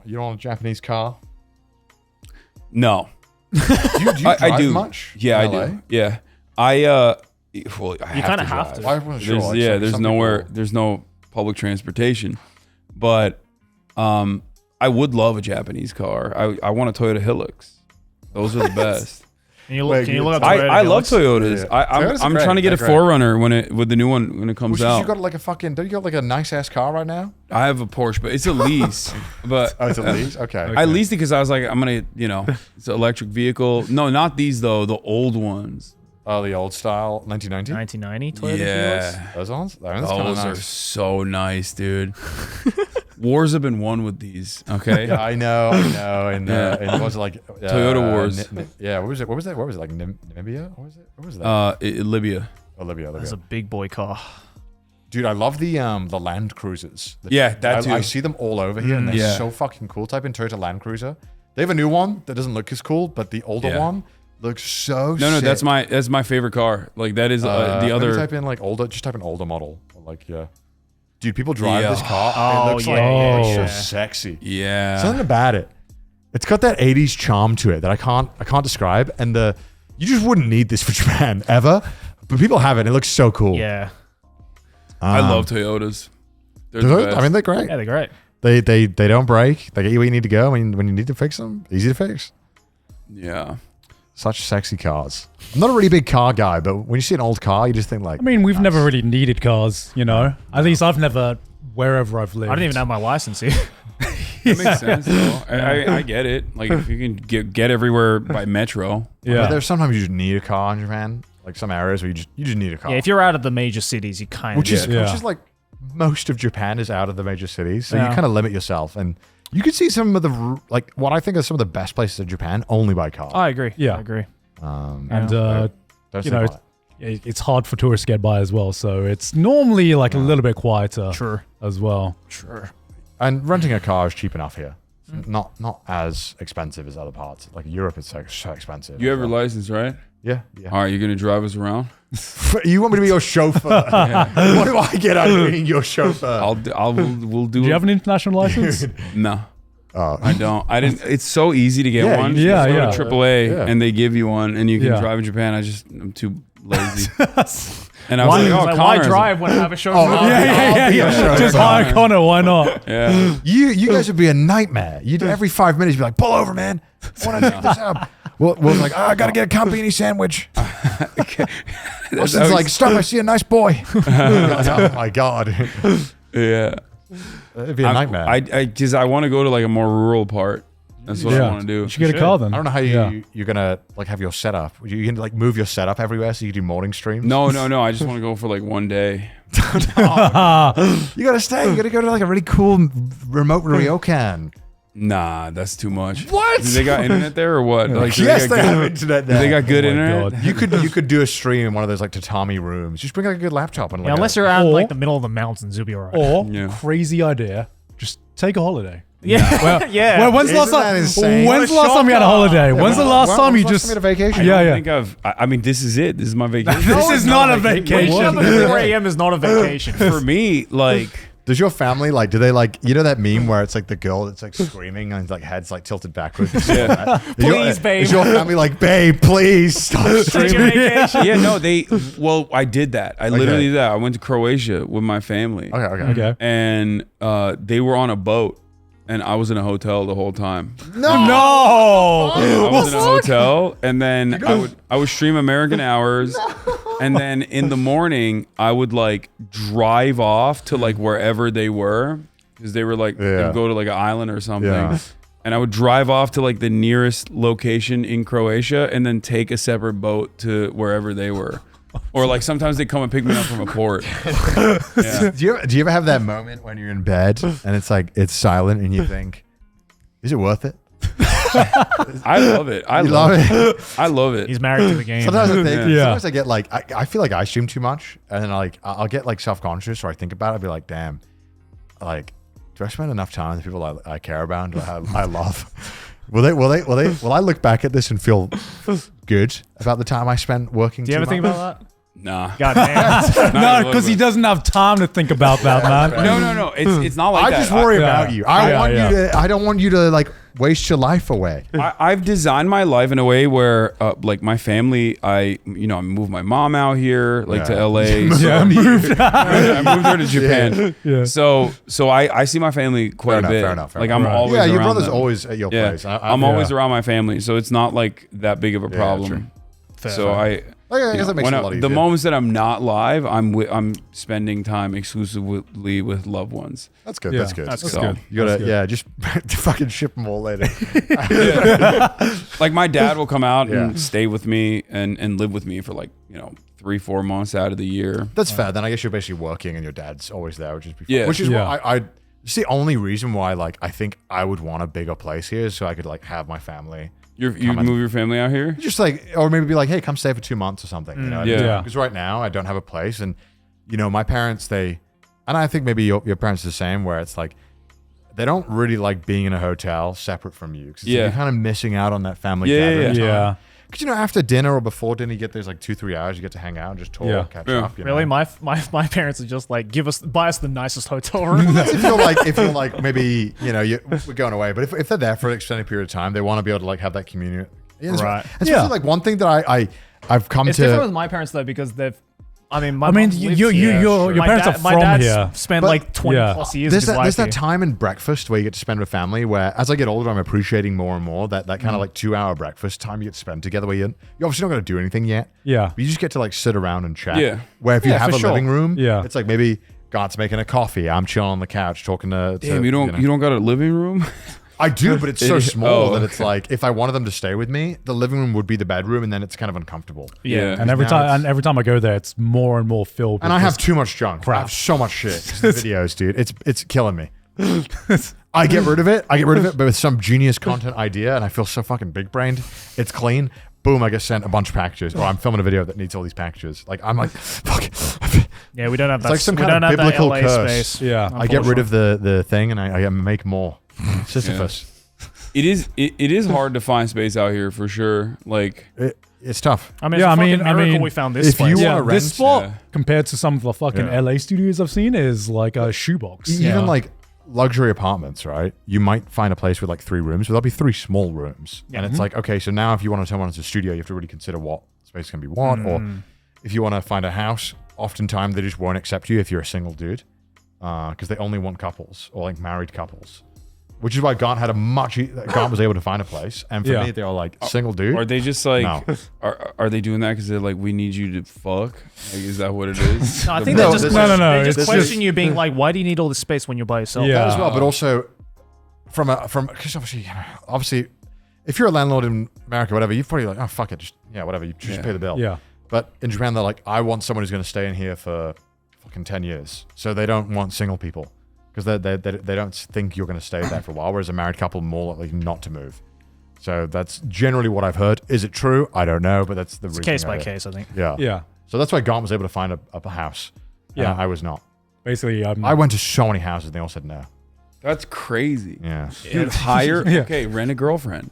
You don't want a Japanese car? No. Do you drive I do. much? Yeah, I LA? do. Yeah. Well, I You kind of have to. I wasn't sure. Like, There's some nowhere. people- There's no public transportation, but I would love a Japanese car. I want a Toyota Hilux. Those are the best. Can you look, up I love Toyota? Toyotas. Yeah. Toyotas are I'm great. trying to get a They're great. 4Runner with the new one when it comes Well, out. you got like a fucking. Don't you got like a nice ass car right now? I have a Porsche, but it's a lease. But Oh, it's a lease. Okay. I leased it because I was like, I'm gonna, it's an electric vehicle. No, not these though. The old ones. Oh, the old style 1990. 1990 Toyota Hilux? Yeah, Those ones. That's kind of those are nice. so nice, dude. Wars have been won with these. Okay. Yeah, I know. And what was it like? Toyota Wars. Yeah. What was it? What was it like Namibia? What was it? What was that? Libya. Libya. That's a big boy car. Dude, I love the Land Cruisers. Yeah, that too. I see them all over here, and they're Yeah. so fucking cool. Type in Toyota Land Cruiser. They have a new one that doesn't look as cool, but the older one looks so. No, sick. that's my favorite car. Like that is the Maybe other. type in like older. Just type in older model. Like dude, people drive Yeah. this car. Oh, it looks yeah, like yeah. so sexy. Yeah. Something about it. It's got that 80s charm to it that I can't describe. And you just wouldn't need this for Japan ever. But people have it. And it looks so cool. Yeah. I love Toyotas. They're the best. I mean, they're great. Yeah, they're great. They don't break. They get you where you need to go when you need to fix them. Easy to fix. Yeah. Such sexy cars. I'm not a really big car guy, but when you see an old car, you just think like. I mean, we've never really needed cars, At least I've never, wherever I've lived. I don't even have my license here. That makes sense though. I get it. Like if you can get everywhere by metro. But Yeah. there's sometimes you just need a car in Japan. Like some areas where you just need a car. Yeah, if you're out of the major cities, you kind of which is Yeah. like most of Japan is out of the major cities, so Yeah. you kind of limit yourself, and you can see some of the what I think are some of the best places in Japan only by car. I agree. Yeah. I agree. And, don't you sleep know, on it. it's hard for tourists to get by as well. So it's normally like a little bit quieter Sure. as well. Sure. And renting a car is cheap enough here. It's not as expensive as other parts. Like Europe, it's so expensive. You have your license, right? Yeah. All right, you're gonna drive us around. You want me to be your chauffeur? What do I get out of being your chauffeur? We'll do. Do you have an international license? No, Oh. I don't. I didn't. It's so easy to get Yeah, one. you just You go go to to AAA Yeah. and they give you one, and you can Yeah. drive in Japan. I'm too lazy. And I was Why, like, oh, why Connor. drive when I have a chauffeur? Yeah. Just hire Connor. Why not? Yeah. You guys would be a nightmare. You'd every 5 minutes be like, pull over, man. I want to check this out. Will's like, I gotta get a company sandwich. Austin's like, stop! I see a nice boy. Like, oh my god, Yeah. it'd be a nightmare. I want to go to like a more rural part. That's what I want to do. You should get a car then. I don't know how you're gonna like have your setup. You can like move your setup everywhere so you can do morning streams. No. I just want to go for like one day. You gotta stay. You gotta go to like a really cool remote ryokan. Nah, that's too much. What? Do they got internet there or what? Like, do Yes, got they good- have internet there. They got good Oh my internet. God. You could do a stream in one of those like tatami rooms. Just bring like a good laptop and like Yeah, unless a, you're out in Or- like the middle of the mountains, you'll be alright. Or Yeah. crazy idea, just take a holiday. Yeah. Well, Yeah. Well, when's the last Isn't that time? insane? When's the last time you had a holiday? When's the last time you just? made a vacation? Yeah, I yeah. think I mean, this is it. This is my vacation. This is not a vacation. Waking up at 4 a.m. is not a vacation. For me, like, Does your family like? Do they like? You know that meme where it's like the girl that's like screaming and like head's like tilted backwards. yeah, Please, babe. Is your family like, babe, please stop Take streaming? your vacation. yeah. No, well, I did that. I literally did that. I went to Croatia with my family, Okay. and they were on a boat, and I was in a hotel the whole time. No. I was in a hotel, and then I would stream American Hours, and then in the morning I would like drive off to like wherever they were, because they were like Yeah. they'd go to like an island or something. Yeah. And I would drive off to like the nearest location in Croatia, and then take a separate boat to wherever they were. Or like sometimes they come and pick me up from a port. Yeah. Do you ever have that moment when you're in bed and it's like it's silent and you think, is it worth it? I love it. I You love love it. it. I love it. He's married to the game. Sometimes I think, Yeah. sometimes I get like, I feel like I stream too much, and then like I'll get like self-conscious, or I think about it, I'll be like, damn, like, do I spend enough time with the people I care about and I love? Will I look back at this and feel good about the time I spent working? Do you too ever think much? about that? Nah. God damn. No, because he doesn't have time to think about that, man. No. It's not like I that. just worry Yeah. about you. I Yeah, want yeah. you to. I don't want you to like waste your life away. I've designed my life in a way where, like my family, I moved my mom out here, like to LA. Yeah, moved. I moved her to Japan. Yeah. So I see my family quite a bit. Fair enough. Like I'm always Yeah, your around brother's them. always at your Yeah, place. I'm always around my family, so it's not like that big of a true. problem. So I guess that makes it a lot the easier. moments that I'm not live, I'm spending time exclusively with loved ones. That's good. Yeah, That's good. that's So, good. You gotta, That's good. just fucking ship them all later. like my dad will come out Yeah. and stay with me and live with me for like 3-4 months out of the year. That's fair. Then I guess you're basically working and your dad's always there, which is Yeah. which is Yeah. why I. It's the only reason why like I think I would want a bigger place here, so I could like have my family. You Come on. move your family out here? Just like, or maybe be like, hey, come stay for 2 months or something. You know, Yeah. Because right now I don't have a place, and my parents and I think maybe your parents are the same, where it's like they don't really like being in a hotel separate from you. 'Cause it's like Yeah. you're kind of missing out on that family Yeah, gathering. yeah. Yeah. Because after dinner or before dinner, you get those like 2-3 hours. You get to hang out and just talk, Yeah. catch Yeah. up. You know? Really, my parents are just like, buy us the nicest hotel room. if you're like maybe we're going away, but if they're there for an extended period of time, they want to be able to like have that community. Right. Especially Yeah. like one thing that I've come It's different to. with my parents though because they've. My I mean, mom lives your here. My parents dad- are my from dad's here. spent But- like 20 Yeah. plus years. There's of his that, life there's that here. time in breakfast where you get to spend with family. Where as I get older, I'm appreciating more and more that kind of like 2-hour breakfast time you get to spend together. Where you're obviously not going to do anything yet. Yeah. But you just get to like sit around and chat. Yeah. Where if you Yeah, have for a sure. living room, Yeah. it's like maybe God's making a coffee. I'm chilling on the couch talking to. Damn, you don't got a living room? I do, but it's so small Oh, that it's like if I wanted them to stay with me, the living room would be the bedroom, and then it's kind of uncomfortable. Yeah. And every now time, it's- and every time I go there, it's more and more filled. And with I have just- too much junk. I crap. have so much shit. Just the videos, dude. It's killing me. I get rid of it, but with some genius content idea, and I feel so fucking big brained. It's clean. Boom, I get sent a bunch of packages. Or I'm filming a video that needs all these packages. Like I'm like, fuck. Yeah, we don't have that. like some we kind don't of have that biblical LA curse. space. Yeah. I get rid of the thing, and I make more. Sisyphus. It is hard to find space out here for sure. Like It's tough. I mean, Yeah, it's I a mean- fucking I miracle mean, we found this if you place. wanna Yeah, rent, this spot yeah. compared to some of the fucking Yeah. LA studios I've seen is like a shoebox. Even like luxury apartments, right? You might find a place with like 3 rooms, but there'll be 3 small rooms. And it's like, okay, so now if you want to turn one into a studio, you have to really consider what space can be what. Or if you want to find a house, oftentimes they just won't accept you if you're a single dude because they only want couples or like married couples. Which is why Gaunt had Gaunt was able to find a place. And for Yeah. me, they were like, single dude. Are they just like No. are they doing that because they're like we need you to fuck? Like is that what it is? No, I think No, they just this question, is- no, no, they just it's question just- you being like, why do you need all this space when you're by yourself? Yeah. That as well, but also because obviously, if you're a landlord in America, whatever, you're probably like, oh fuck it, just whatever, you just Yeah. pay the bill. Yeah. But in Japan, they're like, I want someone who's going to stay in here for fucking 10 years. So they don't want single people because they don't think you're going to stay there for a while. Whereas a married couple more likely not to move. So that's generally what I've heard. Is it true? I don't know, but that's the It's reason. case by I heard. case, I think. Yeah. Yeah. So that's why Gaunt was able to find a house. Yeah. I was not. Basically, I went to so many houses and they all said no. That's crazy. Yeah. Dude, hire Yeah. okay, rent a girlfriend.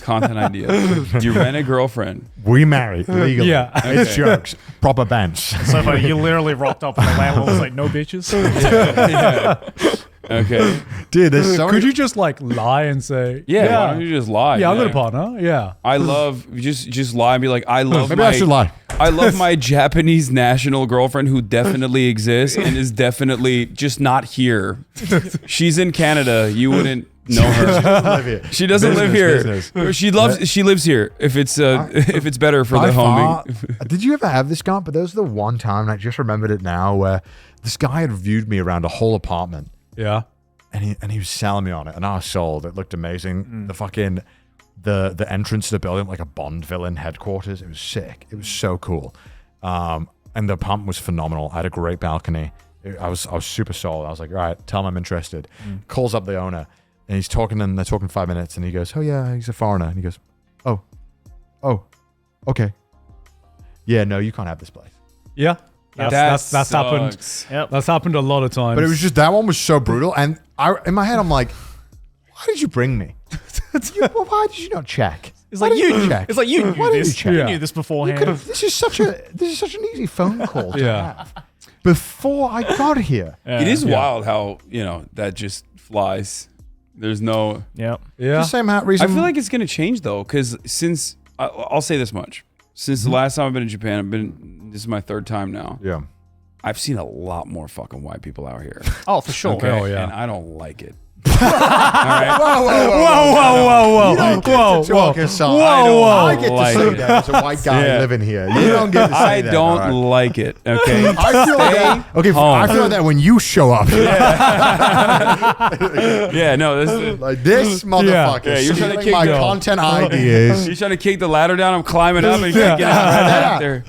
Content idea. You rent a girlfriend. We marry legally. Yeah. It's jokes. Proper bands. So funny. You literally rocked up and the landlord was like, no bitches. Okay. Dude, there's so Could many. you just like lie and say, Yeah, why don't you just lie? yeah, I've got a partner. Yeah. I love just lie and be like, I love Maybe my I should lie. I love my Japanese national girlfriend who definitely exists and is definitely just not here. She's in Canada. You wouldn't know her. She doesn't live here. Business. She lives here. If it's better for By the far- homing. Did you ever have this, Gaunt? But those are the one time, and I just remembered it now, where this guy had viewed me around a whole apartment. Yeah. And he was selling me on it, and I was sold. It looked amazing. The fucking the entrance to the building, like a Bond villain headquarters. It was sick. It was so cool. And the apartment was phenomenal. I had a great balcony. I was super sold. I was like, all right, tell him I'm interested. Calls up the owner, and he's talking, and they're talking 5 minutes, and he goes, oh yeah, he's a foreigner, and he goes, oh, okay, yeah, no, you can't have this place. Yeah. That's happened. sucks. Yep. That's happened a lot of times. But it was just that one was so brutal, and in my head I'm like, why did you bring me? Why did you not check? It's like you check? It's like you Why knew didn't you this. check? You Yeah. knew this beforehand. This is such an easy phone call to Yeah. have before I got here. It is wild how that just flies. There's no. Yep. Yeah. The same reason. I feel like it's gonna change though, because since I'll say this much: since the last time I've been in Japan, this is my third time now. yeah. I've seen a lot more fucking white people out here. Oh, for sure. Okay, Oh, yeah. and I don't like it. All right? Whoa. You don't get to talk aside. Whoa. I get to like say it. that as a white guy Yeah. living here. You don't get to say I that. don't all right? like it. Okay. I feel like that. Okay, home. I feel like that when you show up. Yeah. No. This. Like this motherfucker. Yeah, you're trying to stealing kick my the- content ideas. He's trying to kick the ladder down. I'm climbing up and can't get out right after.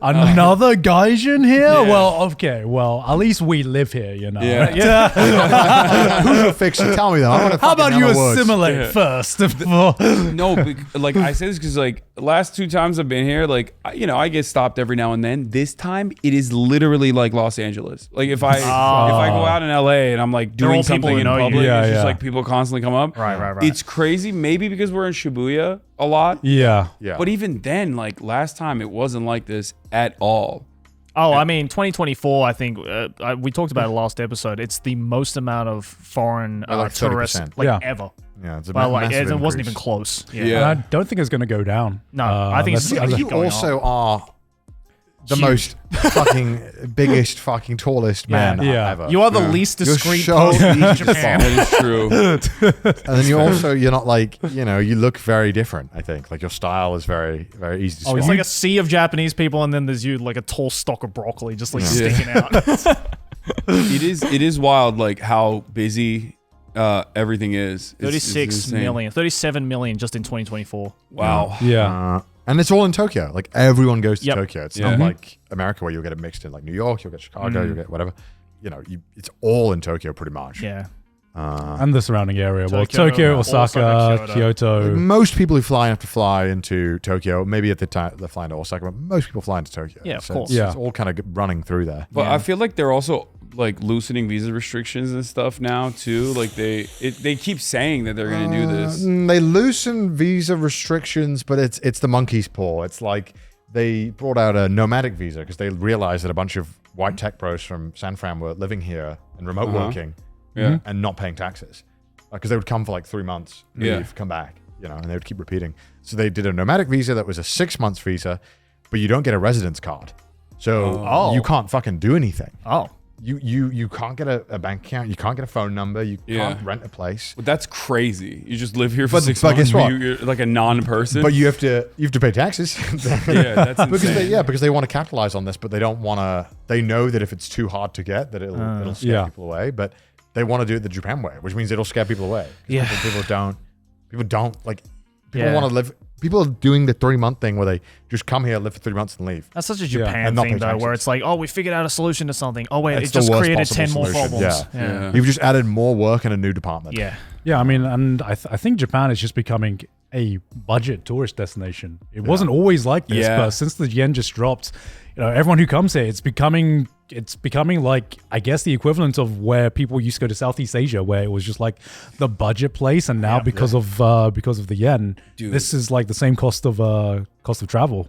Another Gaijin here? Well, okay. Well, at least we live here, you know. Yeah. Who's your fixer? Tell me that. I want to How about you words. assimilate Yeah. first? Before No, like I say this because like the last 2 times I've been here, like I get stopped every now and then. This time it is literally like Los Angeles. Like if I go out in LA and I'm like all doing people something who in know you. public, Yeah, it's just yeah. like people constantly come up. Right. It's crazy. Maybe because we're in Shibuya a lot. Yeah. Yeah. But even then, like last time, it wasn't like this at all. Oh, I mean, 2024, I think we talked about it last episode. It's the most amount of foreign like tourists 30%. like Yeah. ever. Yeah, it's a Well, like massive it wasn't increase. even close. Yeah. And I don't think it's going to go down. No, I think it's unless- gonna You keep going also up. are the Huge. most fucking biggest fucking tallest man Yeah. ever. You are the least You're discreet so person in easy to Japan. That is true. and then you're not like, you look very different, I think. Like your style is very, very easy to Oh, it's spot. like a sea of Japanese people, and then there's you, like a tall stalk of broccoli, just like Yeah. sticking out. It is wild, like how busy everything is. It's 36 insane. million, 37 million just in 2024. Wow. Yeah. And it's all in Tokyo. Like everyone goes to Yep. Tokyo. It's Yeah. not like America where you'll get it mixed in like New York, you'll get Chicago, you'll get whatever. It's all in Tokyo pretty much. Yeah. And the surrounding area. Well, Tokyo, Tokyo, also Osaka, Kyoto. Kyoto. Most people who fly have to fly into Tokyo. Maybe at the time they're flying to Osaka, but most people fly into Tokyo. Yeah, of So course. It's, Yeah. it's all kind of running through there. But Yeah. I feel like they're also like loosening visa restrictions and stuff now too. Like they keep saying that they're gonna do this. They loosen visa restrictions, but it's the monkey's paw. It's like they brought out a nomadic visa because they realized that a bunch of white tech bros from San Fran were living here and remote working Yeah. and not paying taxes. Because they would come for like 3 months, leave, Yeah. come back, and they would keep repeating. So they did a nomadic visa that was a 6 months visa, but you don't get a residence card. So Oh. you can't fucking do anything. Oh. You can't get a bank account. You can't get a phone number. You Yeah. can't rent a place. But that's crazy. You just live here for But- 6 but months. guess what? You're like a non-person. But you have to pay taxes. yeah, that's insane. because they want to capitalize on this, but they don't want to. They know that if it's too hard to get, that it'll scare Yeah. people away. But they want to do it the Japan way, which means it'll scare people away. 'Cause Yeah. people don't like. People Yeah. want to live. People are doing the 3-month thing where they just come here, live for 3 months, and leave. That's such a And Japan not pay thing, though, where taxes. it's like, oh, we figured out a solution to something. Oh, wait, It's it the just worst created possible 10 more solution. problems. Yeah. You've just added more work and a new department. Yeah. Yeah, I mean, and I think Japan is just becoming a budget tourist destination. It wasn't always like this, Yeah. but since the yen just dropped, everyone who comes here, it's becoming like, I guess, the equivalent of where people used to go to Southeast Asia, where it was just like the budget place, and now because of the yen, Dude. this is like the same cost of travel.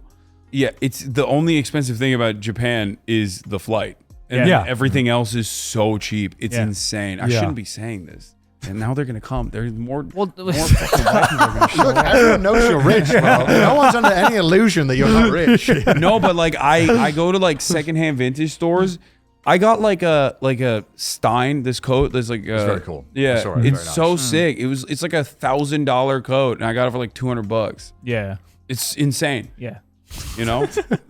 Yeah, it's the only expensive thing about Japan is the flight. And Yeah. everything else is so cheap. It's Yeah. insane. I Yeah. shouldn't be saying this. And now they're gonna come. There's more. Well, more fucking white people are gonna show Look, up. everyone knows you're rich, bro. No one's under any illusion that you're not rich. No, but like I go to like secondhand vintage stores. I got like a Stein this coat. There's like It's very cool. I Yeah, saw it. it's Very so nice. sick. It's like $1,000 coat, and I got it for like $200. yeah. It's insane. Yeah.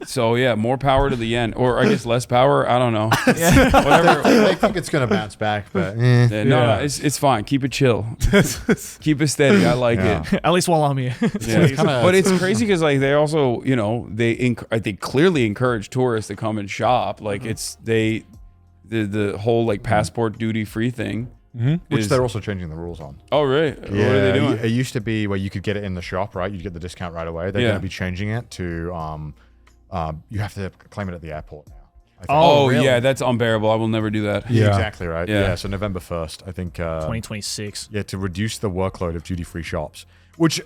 So yeah, more power to the yen, or I guess less power. I don't know. Whatever. They think it's gonna bounce back, but Yeah, no, it's fine. Keep it chill. Keep it steady. I like Yeah. it. At least while I'm here. Yeah. kinda- But it's crazy because like they also, they clearly encourage tourists to come and shop. Like it's the whole like passport duty free thing. which is- they're also changing the rules on. Oh really? What are they doing? It used to be where you could get it in the shop, right? You'd get the discount right away. They're Yeah. going to be changing it to you have to claim it at the airport now. I think. Oh, really? yeah, that's unbearable. I will never do that. Yeah. Exactly right. Yeah. Yeah. So November 1st, I think. 2026. Yeah, to reduce the workload of duty-free shops, which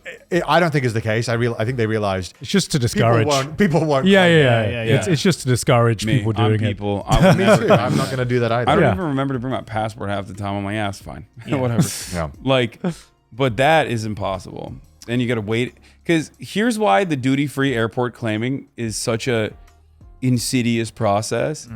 I don't think is the case. I think they realized It's just to discourage. People won't. Yeah, claim yeah, it. yeah. It's just to discourage Me, people I'm doing it. people. I will Me never too. I'm not going to do that either. I don't Yeah. even remember to bring my passport half the time. I'm like, yeah, it's fine. Whatever. Yeah. Like, but that is impossible. Then you got to wait. Because here's why the duty-free airport claiming is such a insidious process.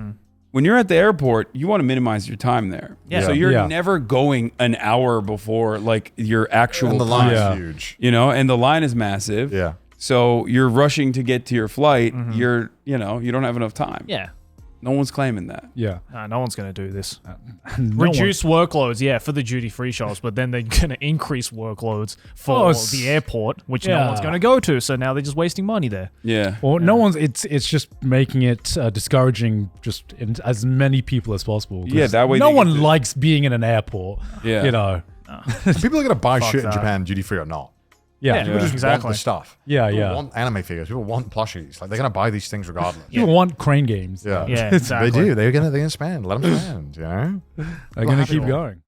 When you're at the airport, you want to minimize your time there. Yeah. So you're Yeah. never going an hour before like your actual And the time. line Yeah. is huge. You know, and the line is massive. Yeah. So you're rushing to get to your flight. You don't have enough time. Yeah. No one's claiming that. Yeah. No one's going to do this. No Reduce workloads, yeah, for the duty-free shops, but then they're going to increase workloads for the airport, which no one's Yeah. going to go to. So now they're just wasting money there. Yeah. Well, no one's. It's just making it discouraging, just in as many people as possible. 'cause Yeah, that way no they one get to- likes being in an airport. Yeah. You know. People are going to buy Fuck shit in that. Japan duty-free or not. Yeah. Yeah. People just Exactly. want the stuff. Yeah, People yeah. want anime figures. People want plushies. Like they're going to buy these things regardless. People want crane games. Yeah. Yeah, They exactly. do. They're gonna spend. Let them spend. You know. They're going to keep going.